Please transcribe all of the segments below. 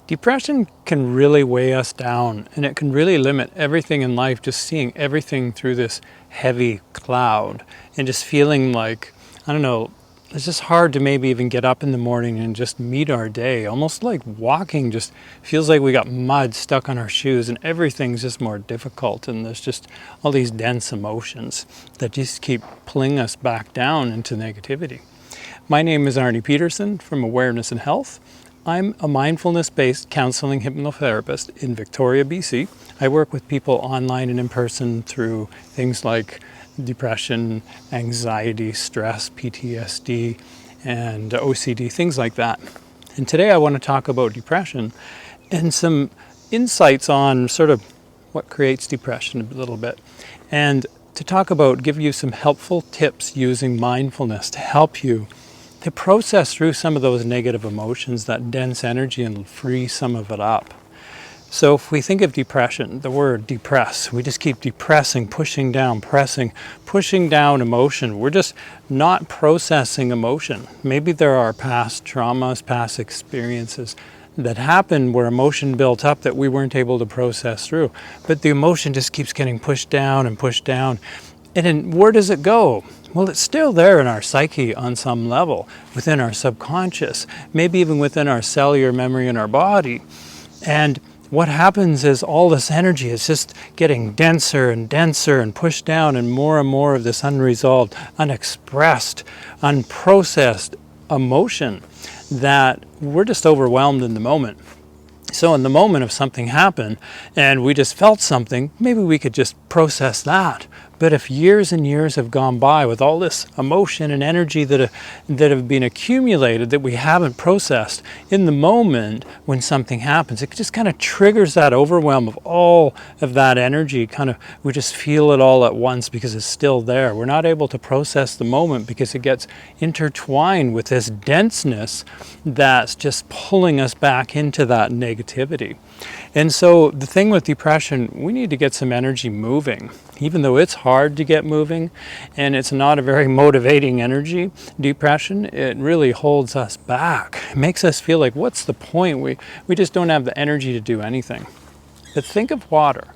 Depression can really weigh us down, and it can really limit everything in life, just seeing everything through this heavy cloud and just feeling like, I don't know, it's just hard to maybe even get up in the morning and just meet our day. Almost like walking just feels like we got mud stuck on our shoes and everything's just more difficult, and there's just all these dense emotions that just keep pulling us back down into negativity. My name is Arne Pedersen from Awareness and Health. I'm a mindfulness-based counseling hypnotherapist in Victoria, BC. I work with people online and in person through things like depression, anxiety, stress, PTSD, and OCD, things like that. And today I want to talk about depression and some insights on sort of what creates depression a little bit. And to talk about, give you some helpful tips using mindfulness to help you to process through some of those negative emotions, that dense energy, and free some of it up. So if we think of depression, the word depress, we just keep depressing, pushing down, pressing, pushing down emotion. We're just not processing emotion. Maybe there are past traumas, past experiences that happened where emotion built up that we weren't able to process through. But the emotion just keeps getting pushed down and pushed down. And then where does it go? Well, it's still there in our psyche on some level, within our subconscious, maybe even within our cellular memory in our body. And what happens is all this energy is just getting denser and denser and pushed down, and more of this unresolved, unexpressed, unprocessed emotion that we're just overwhelmed in the moment. So in the moment of something happened and we just felt something, maybe we could just process that. But if years and years have gone by with all this emotion and energy that have been accumulated that we haven't processed, in the moment when something happens, it just kind of triggers that overwhelm of all of that energy. We just feel it all at once because it's still there. We're not able to process the moment because it gets intertwined with this denseness that's just pulling us back into that negativity. And so the thing with depression, we need to get some energy moving. Even though it's hard to get moving and it's not a very motivating energy, depression, it really holds us back. It makes us feel like, what's the point? We just don't have the energy to do anything. But think of water.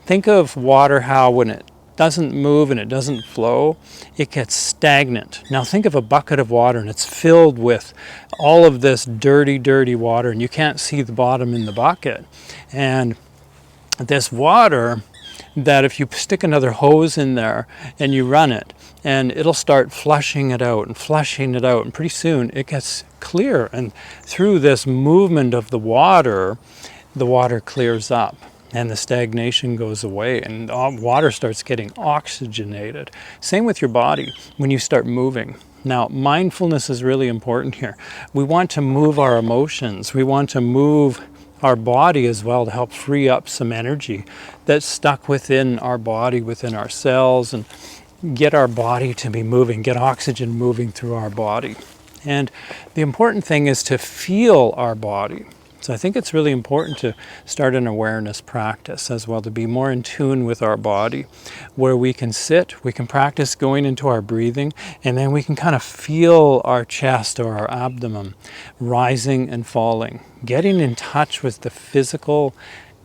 Think of water, how when it doesn't move and it doesn't flow, it gets stagnant. Now think of a bucket of water and it's filled with all of this dirty water and you can't see the bottom in the bucket. And this water, that if you stick another hose in there and you run it, and it'll start flushing it out, and pretty soon it gets clear. And through this movement of the water clears up and the stagnation goes away and water starts getting oxygenated. Same with your body when you start moving. Now, mindfulness is really important here. We want to move our emotions. We want to move our body as well to help free up some energy that's stuck within our body, within our cells, and get our body to be moving, get oxygen moving through our body. And the important thing is to feel our body. So I think it's really important to start an awareness practice as well, to be more in tune with our body, where we can sit, we can practice going into our breathing, and then we can kind of feel our chest or our abdomen rising and falling, getting in touch with the physical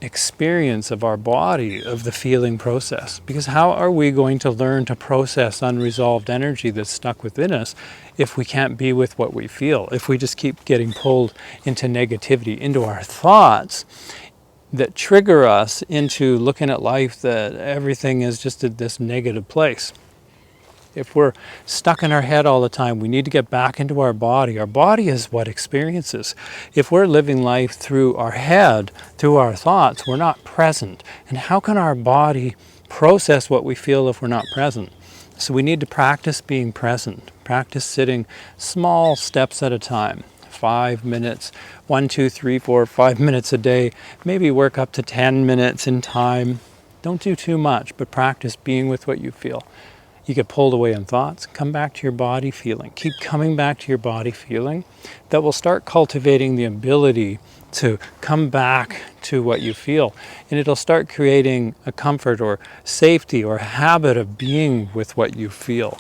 experience of our body, of the feeling process. Because how are we going to learn to process unresolved energy that's stuck within us if we can't be with what we feel, if we just keep getting pulled into negativity, into our thoughts that trigger us into looking at life that everything is just at this negative place? If we're stuck in our head all the time, we need to get back into our body. Our body is what experiences. If we're living life through our head, through our thoughts, we're not present. And how can our body process what we feel if we're not present? So we need to practice being present. Practice sitting small steps at a time. 5 minutes, 1, 2, 3, 4, 5 minutes a day. Maybe work up to 10 minutes in time. Don't do too much, but practice being with what you feel. You get pulled away in thoughts, come back to your body feeling. Keep coming back to your body feeling. That will start cultivating the ability to come back to what you feel. And it'll start creating a comfort or safety or habit of being with what you feel.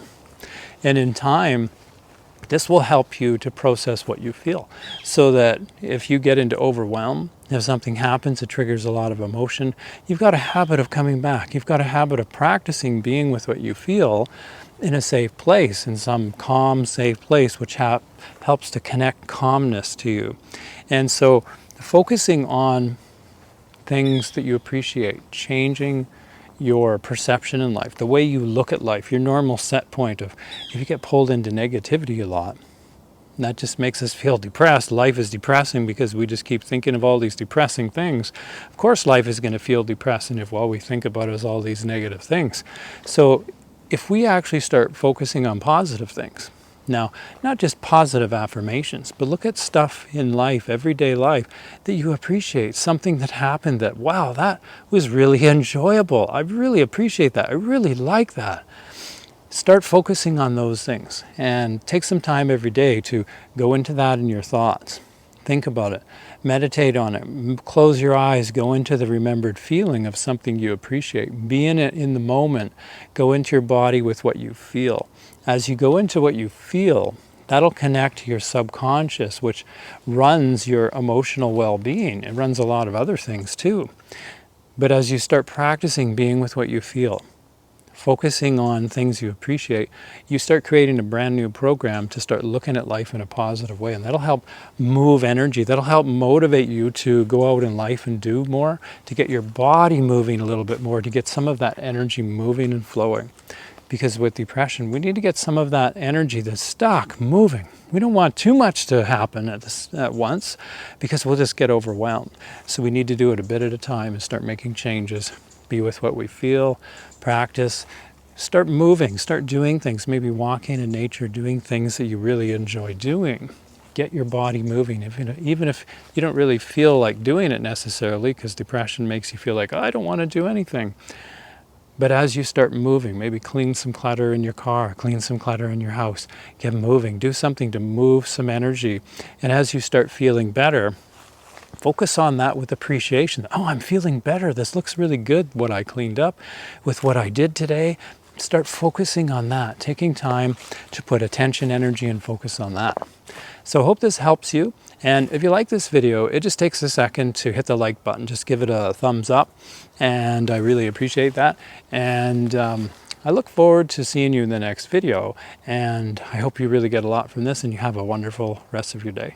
And in time, This will help you to process what you feel, so that if you get into overwhelm, if something happens that triggers a lot of emotion, you've got a habit of coming back. You've got a habit of practicing being with what you feel in a safe place, in some calm, safe place, which helps to connect calmness to you. And so focusing on things that you appreciate, changing your perception in life, the way you look at life, your normal set point of, if you get pulled into negativity a lot, that just makes us feel depressed. Life is depressing because we just keep thinking of all these depressing things. Of course life is going to feel depressing if all we think about is all these negative things. So if we actually start focusing on positive things, now, not just positive affirmations, but look at stuff in life, everyday life, that you appreciate, something that happened that, wow, that was really enjoyable. I really appreciate that. I really like that. Start focusing on those things and take some time every day to go into that in your thoughts. Think about it. Meditate on it. Close your eyes. Go into the remembered feeling of something you appreciate. Be in it in the moment. Go into your body with what you feel. As you go into what you feel, that'll connect to your subconscious, which runs your emotional well-being. It runs a lot of other things too. But as you start practicing being with what you feel, focusing on things you appreciate, you start creating a brand new program to start looking at life in a positive way. And that'll help move energy. That'll help motivate you to go out in life and do more, to get your body moving a little bit more, to get some of that energy moving and flowing. Because with depression, we need to get some of that energy that's stuck moving. We don't want too much to happen at once, because we'll just get overwhelmed. So we need to do it a bit at a time and start making changes. Be with what we feel, practice, start moving, start doing things, maybe walking in nature, doing things that you really enjoy doing. Get your body moving, even if you don't really feel like doing it necessarily, because depression makes you feel like, oh, I don't want to do anything. But as you start moving, maybe clean some clutter in your car, clean some clutter in your house, get moving, do something to move some energy. And as you start feeling better, focus on that with appreciation. Oh, I'm feeling better. This looks really good, what I cleaned up, with what I did today. Start focusing on that, taking time to put attention, energy, and focus on that. So I hope this helps you. And if you like this video, it just takes a second to hit the like button. Just give it a thumbs up, and I really appreciate that. And I look forward to seeing you in the next video, and I hope you really get a lot from this and you have a wonderful rest of your day.